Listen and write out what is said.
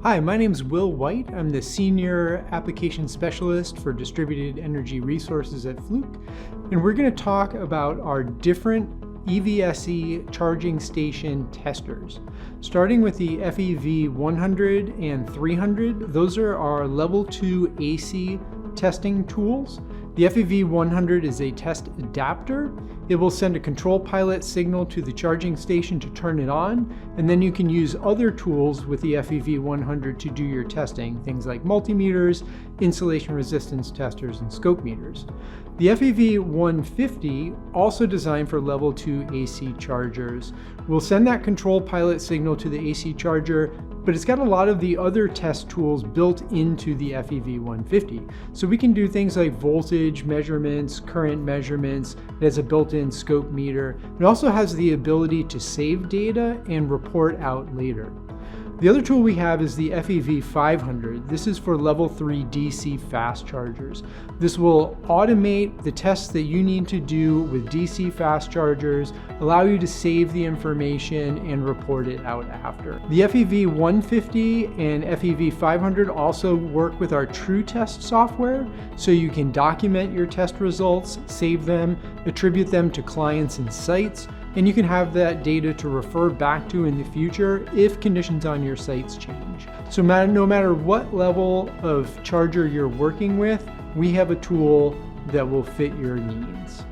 Hi, my name is Will White. I'm the Senior Application Specialist for Distributed Energy Resources at Fluke, and we're going to talk about our different EVSE charging station testers. Starting with the FEV500 and 300, those are our level 2 AC testing tools. The FEV500 is a test adapter. It will send a control pilot signal to the charging station to turn it on, and then you can use other tools with the FEV500 to do your testing, things like multimeters, insulation resistance testers, and scope meters. The FEV150, also designed for level 2 AC chargers, will send that control pilot signal to the AC charger, but it's got a lot of the other test tools built into the FEV150. So we can do things like voltage measurements, current measurements. It has a built-in scope meter. It also has the ability to save data and report out later. The other tool we have is the FEV500. This is for level 3 DC fast chargers. This will automate the tests that you need to do with DC fast chargers, allow you to save the information and report it out after. The FEV150 and FEV500 also work with our TrueTest software, so you can document your test results, save them, attribute them to clients and sites, and you can have that data to refer back to in the future if conditions on your sites change. So no matter what level of charger you're working with, we have a tool that will fit your needs.